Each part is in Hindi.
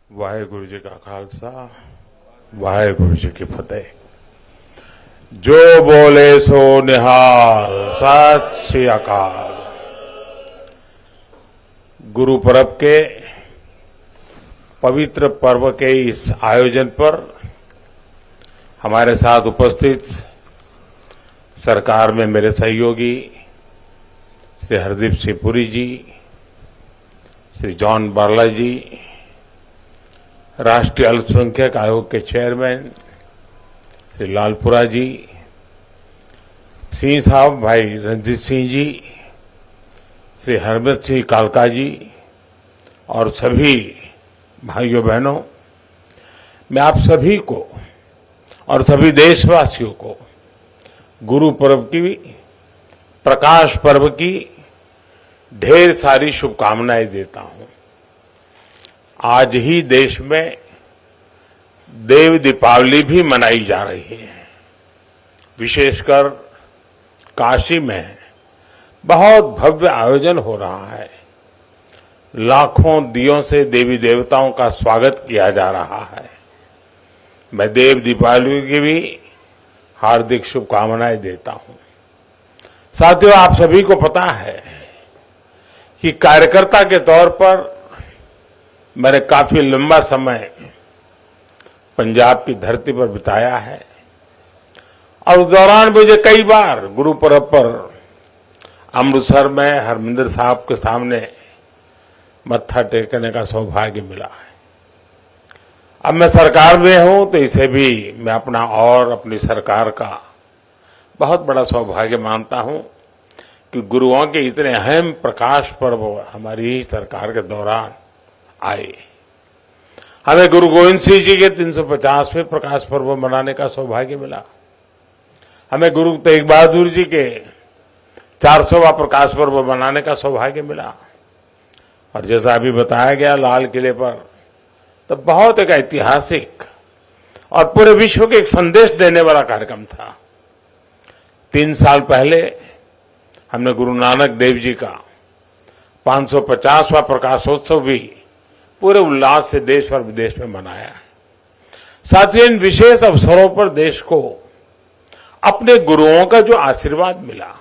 वाहेगुरु जी का खालसा वाहेगुरु जी की फतेह। जो बोले सो निहाल, सत श्री अकाल। गुरु पर्व के पवित्र पर्व के इस आयोजन पर हमारे साथ उपस्थित सरकार में मेरे सहयोगी श्री हरदीप सिंह पुरी जी, श्री जॉन बारला जी, राष्ट्रीय अल्पसंख्यक आयोग के चेयरमैन श्री लालपुरा जी, सिंह साहब भाई रणजीत सिंह जी, श्री हरमत सिंह कालका जी और सभी भाइयों बहनों, मैं आप सभी को और सभी देशवासियों को गुरु पर्व की, प्रकाश पर्व की ढेर सारी शुभकामनाएं देता हूं। आज ही देश में देव दीपावली भी मनाई जा रही है। विशेषकर काशी में बहुत भव्य आयोजन हो रहा है। लाखों दियों से देवी देवताओं का स्वागत किया जा रहा है। मैं देव दीपावली की भी हार्दिक शुभकामनाएं देता हूं। साथियों, आप सभी को पता है कि कार्यकर्ता के तौर पर मैंने काफी लंबा समय पंजाब की धरती पर बिताया है और उस दौरान मुझे कई बार गुरु पर्व पर अमृतसर में हरमिंदर साहब के सामने मत्था टेकने का सौभाग्य मिला है। अब मैं सरकार में हूं तो इसे भी मैं अपना और अपनी सरकार का बहुत बड़ा सौभाग्य मानता हूं कि गुरुओं के इतने अहम प्रकाश पर्व हमारी ही सरकार के दौरान आए। हमें गुरु गोविंद सिंह जी के 350वें प्रकाश पर्व मनाने का सौभाग्य मिला। हमें गुरु तेग बहादुर जी के 400वां प्रकाश पर्व मनाने का सौभाग्य मिला। और जैसा अभी बताया गया, लाल किले पर तो बहुत एक ऐतिहासिक और पूरे विश्व के एक संदेश देने वाला कार्यक्रम था। 3 साल पहले हमने गुरु नानक देव जी का 550वां प्रकाशोत्सव भी पूरे उल्लास से देश और विदेश में मनाया है। साथियों, इन विशेष अवसरों पर देश को अपने गुरुओं का जो आशीर्वाद मिला,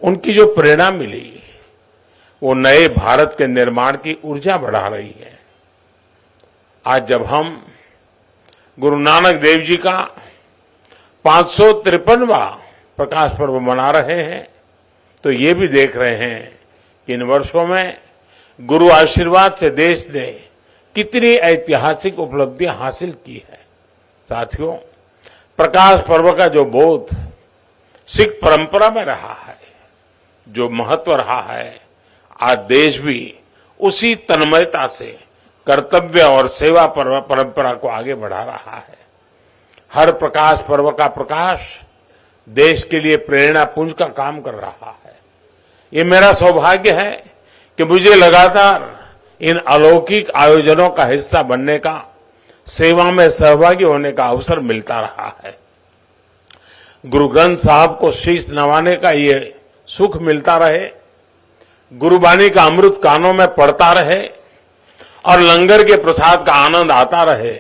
उनकी जो प्रेरणा मिली, वो नए भारत के निर्माण की ऊर्जा बढ़ा रही है। आज जब हम गुरु नानक देव जी का 553वां प्रकाश पर्व मना रहे हैं तो ये भी देख रहे हैं कि इन वर्षों में गुरु आशीर्वाद से देश ने कितनी ऐतिहासिक उपलब्धियां हासिल की है। साथियों, प्रकाश पर्व का जो बोध सिख परंपरा में रहा है, जो महत्व रहा है, आज देश भी उसी तन्मयता से कर्तव्य और सेवा परंपरा को आगे बढ़ा रहा है। हर प्रकाश पर्व का प्रकाश देश के लिए प्रेरणा पुंज का काम कर रहा है। ये मेरा सौभाग्य है कि मुझे लगातार इन अलौकिक आयोजनों का हिस्सा बनने का, सेवा में सहभागी होने का अवसर मिलता रहा है। गुरु ग्रंथ साहब को शीश नवाने का ये सुख मिलता रहे, गुरुबानी का अमृत कानों में पड़ता रहे और लंगर के प्रसाद का आनंद आता रहे,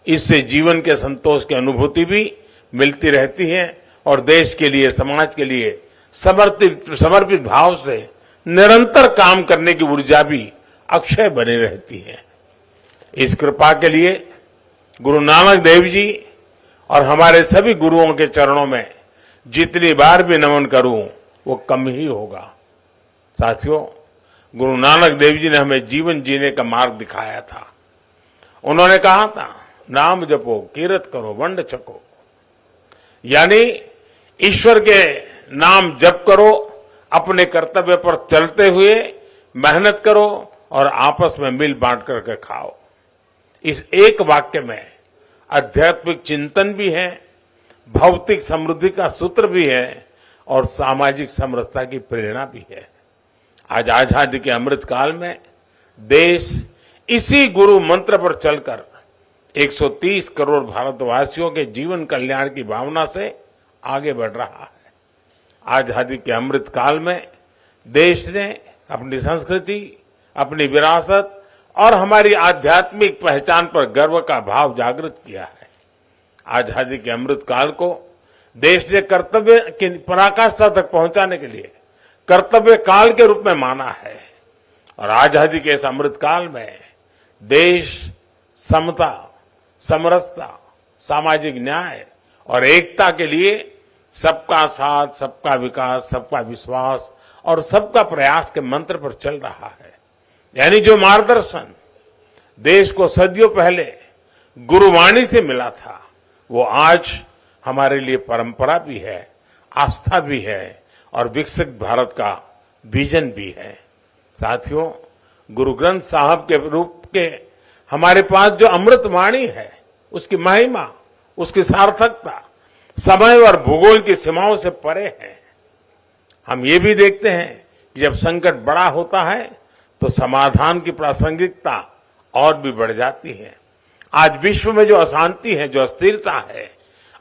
इससे जीवन के संतोष की अनुभूति भी मिलती रहती है और देश के लिए, समाज के लिए समर्पित भाव से निरंतर काम करने की ऊर्जा भी अक्षय बनी रहती है। इस कृपा के लिए गुरु नानक देव जी और हमारे सभी गुरुओं के चरणों में जितनी बार भी नमन करूं वो कम ही होगा। साथियों, गुरु नानक देव जी ने हमें जीवन जीने का मार्ग दिखाया था। उन्होंने कहा था, नाम जपो, कीरत करो, वंड छको, यानी ईश्वर के नाम जप करो, अपने कर्तव्य पर चलते हुए मेहनत करो और आपस में मिल बांट करके खाओ। इस एक वाक्य में आध्यात्मिक चिंतन भी है, भौतिक समृद्धि का सूत्र भी है और सामाजिक समरसता की प्रेरणा भी है। आज आजादी के अमृत काल में देश इसी गुरु मंत्र पर चलकर 130 करोड़ भारतवासियों के जीवन कल्याण की भावना से आगे बढ़ रहा है। आजादी के अमृत काल में देश ने अपनी संस्कृति, अपनी विरासत और हमारी आध्यात्मिक पहचान पर गर्व का भाव जागृत किया है। आजादी के अमृत काल को देश ने कर्तव्य की पराकाष्ठा तक पहुंचाने के लिए कर्तव्य काल के रूप में माना है और आजादी के इस अमृत काल में देश समता, समरसता, सामाजिक न्याय और एकता के लिए सबका साथ, सबका विकास, सबका विश्वास और सबका प्रयास के मंत्र पर चल रहा है। यानी जो मार्गदर्शन देश को सदियों पहले गुरुवाणी से मिला था, वो आज हमारे लिए परंपरा भी है, आस्था भी है और विकसित भारत का विजन भी है। साथियों, गुरु ग्रंथ साहब के रूप के हमारे पास जो अमृत वाणी है, उसकी महिमा, उसकी सार्थकता समय और भूगोल की सीमाओं से परे है। हम ये भी देखते हैं कि जब संकट बड़ा होता है तो समाधान की प्रासंगिकता और भी बढ़ जाती है। आज विश्व में जो अशांति है, जो अस्थिरता है,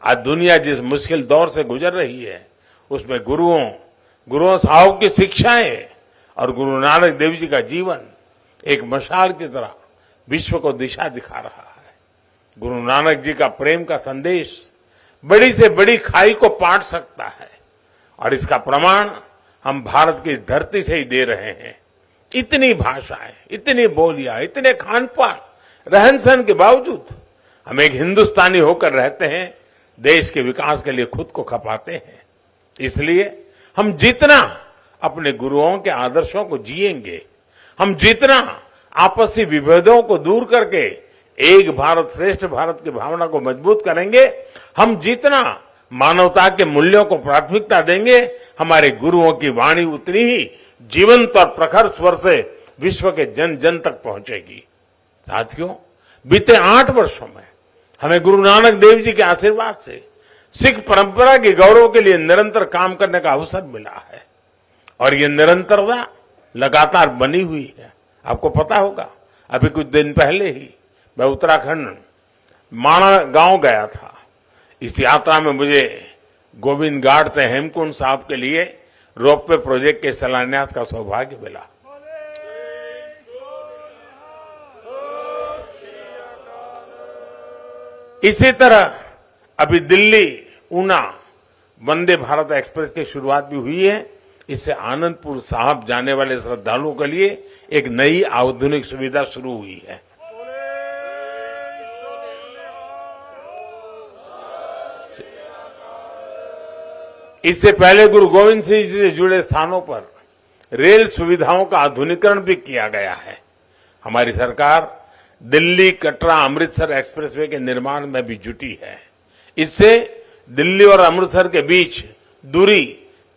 आज दुनिया जिस मुश्किल दौर से गुजर रही है, उसमें गुरुओं साहब की शिक्षाएं और गुरु नानक देव जी का जीवन एक मशाल की तरह विश्व को दिशा दिखा रहा है। गुरु नानक जी का प्रेम का संदेश बड़ी से बड़ी खाई को पाट सकता है और इसका प्रमाण हम भारत की धरती से ही दे रहे हैं। इतनी भाषाएं, इतनी बोलियां, इतने खान पान, रहन सहन के बावजूद हम एक हिंदुस्तानी होकर रहते हैं, देश के विकास के लिए खुद को खपाते हैं। इसलिए हम जितना अपने गुरुओं के आदर्शों को जिएंगे, हम जितना आपसी विभेदों को दूर करके एक भारत श्रेष्ठ भारत की भावना को मजबूत करेंगे, हम जितना मानवता के मूल्यों को प्राथमिकता देंगे, हमारे गुरुओं की वाणी उतनी ही जीवंत और प्रखर स्वर से विश्व के जन जन तक पहुंचेगी। साथियों, बीते 8 वर्षों में हमें गुरु नानक देव जी के आशीर्वाद से सिख परंपरा के गौरव के लिए निरंतर काम करने का अवसर मिला है और ये निरंतरता लगातार बनी हुई है। आपको पता होगा, अभी कुछ दिन पहले ही मैं उत्तराखंड माणा गांव गया था। इस यात्रा में मुझे गोविंद घाट से हेमकुंड साहब के लिए रोपवे प्रोजेक्ट के शिलान्यास का सौभाग्य मिला। इसी तरह अभी दिल्ली ऊना वंदे भारत एक्सप्रेस की शुरुआत भी हुई है। इससे आनंदपुर साहब जाने वाले श्रद्धालुओं के लिए एक नई आधुनिक सुविधा शुरू हुई है। इससे पहले गुरु गोविंद सिंह जी से जुड़े स्थानों पर रेल सुविधाओं का आधुनिकीकरण भी किया गया है। हमारी सरकार दिल्ली कटरा अमृतसर एक्सप्रेसवे के निर्माण में भी जुटी है। इससे दिल्ली और अमृतसर के बीच दूरी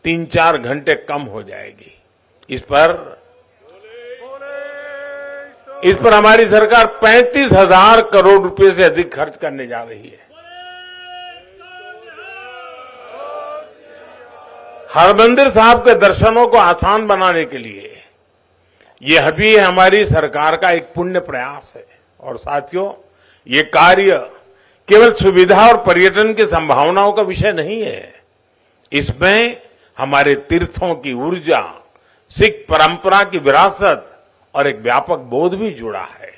3-4 घंटे कम हो जाएगी। इस पर हमारी सरकार 35,000 करोड़ रुपए से अधिक खर्च करने जा रही है। हरमंदिर साहब के दर्शनों को आसान बनाने के लिए यह भी हमारी सरकार का एक पुण्य प्रयास है। और साथियों, ये कार्य केवल सुविधा और पर्यटन की संभावनाओं का विषय नहीं है, इसमें हमारे तीर्थों की ऊर्जा, सिख परंपरा की विरासत और एक व्यापक बोध भी जुड़ा है।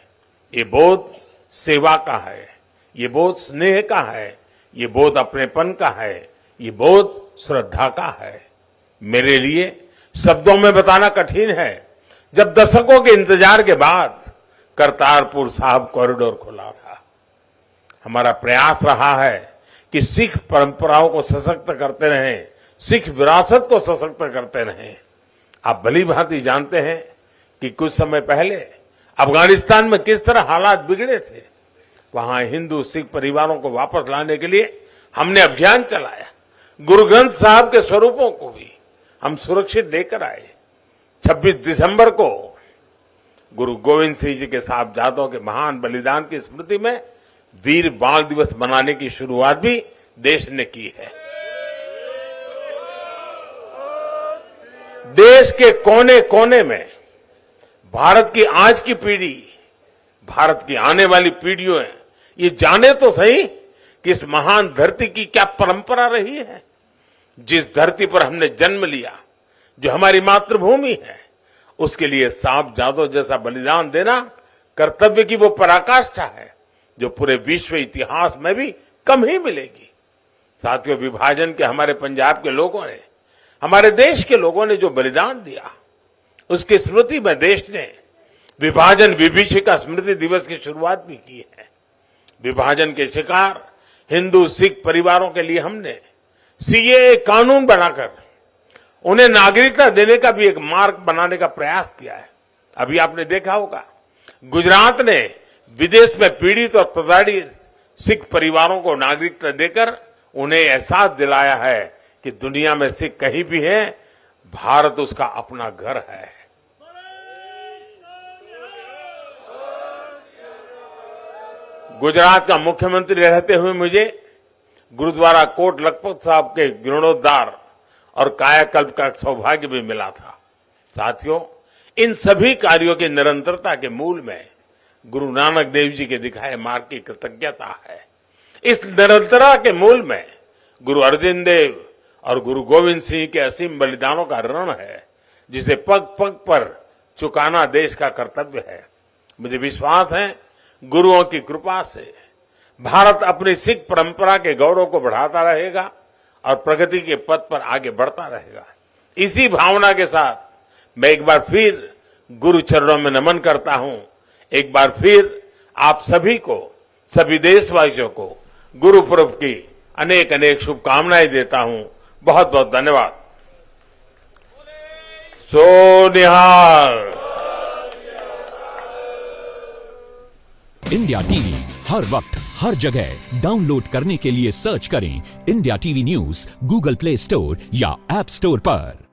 ये बोध सेवा का है, ये बोध स्नेह का है, ये बोध अपनेपन का है, ये बोध श्रद्धा का है। मेरे लिए शब्दों में बताना कठिन है, जब दशकों के इंतजार के बाद करतारपुर साहिब कॉरिडोर खुला था। हमारा प्रयास रहा है कि सिख परंपराओं को सशक्त करते रहें, सिख विरासत को सशक्त करते रहें। आप भली भांति जानते हैं कि कुछ समय पहले अफगानिस्तान में किस तरह हालात बिगड़े थे। वहां हिंदू सिख परिवारों को वापस लाने के लिए हमने अभियान चलाया। गुरु ग्रंथ साहब के स्वरूपों को भी हम सुरक्षित लेकर आए। 26 दिसंबर को गुरु गोविंद सिंह जी के साहबजादों के महान बलिदान की स्मृति में वीर बाल दिवस मनाने की शुरुआत भी देश ने की है। देश के कोने कोने में भारत की आज की पीढ़ी, भारत की आने वाली पीढ़ियों ये जाने तो सही कि इस महान धरती की क्या परंपरा रही है। जिस धरती पर हमने जन्म लिया, जो हमारी मातृभूमि है, उसके लिए साहबजादों जैसा बलिदान देना कर्तव्य की वो पराकाष्ठा है जो पूरे विश्व इतिहास में भी कम ही मिलेगी। साथियों, विभाजन के हमारे पंजाब के लोगों ने, हमारे देश के लोगों ने जो बलिदान दिया, उसकी स्मृति में देश ने विभाजन विभीषिका स्मृति दिवस की शुरुआत भी की है। विभाजन के शिकार हिंदू सिख परिवारों के लिए हमने सीएए कानून बनाकर उन्हें नागरिकता देने का भी एक मार्ग बनाने का प्रयास किया है। अभी आपने देखा होगा, गुजरात ने विदेश में पीड़ित और प्रताड़ित सिख परिवारों को नागरिकता देकर उन्हें एहसास दिलाया है कि दुनिया में सिख कहीं भी है, भारत उसका अपना घर है। गुजरात का मुख्यमंत्री रहते हुए मुझे गुरुद्वारा कोट लखपत साहब के जीर्णोद्धार और कायाकल्प का सौभाग्य भी मिला था। साथियों, इन सभी कार्यों की निरंतरता के मूल में गुरु नानक देव जी के दिखाए मार्ग की कृतज्ञता है। इस निरंतरता के मूल में गुरु अर्जुन देव और गुरु गोविंद सिंह के असीम बलिदानों का ऋण है, जिसे पग पग पर चुकाना देश का कर्तव्य है। मुझे विश्वास है, गुरुओं की कृपा से भारत अपनी सिख परंपरा के गौरव को बढ़ाता रहेगा और प्रगति के पथ पर आगे बढ़ता रहेगा। इसी भावना के साथ मैं एक बार फिर गुरु चरणों में नमन करता हूं। एक बार फिर आप सभी को, सभी देशवासियों को गुरु पर्व की अनेक अनेक शुभकामनाएं देता हूं। बहुत बहुत धन्यवाद। सोनिहाल। इंडिया टीवी हर वक्त हर जगह डाउनलोड करने के लिए सर्च करें India TV news Google play store या ऐप स्टोर पर।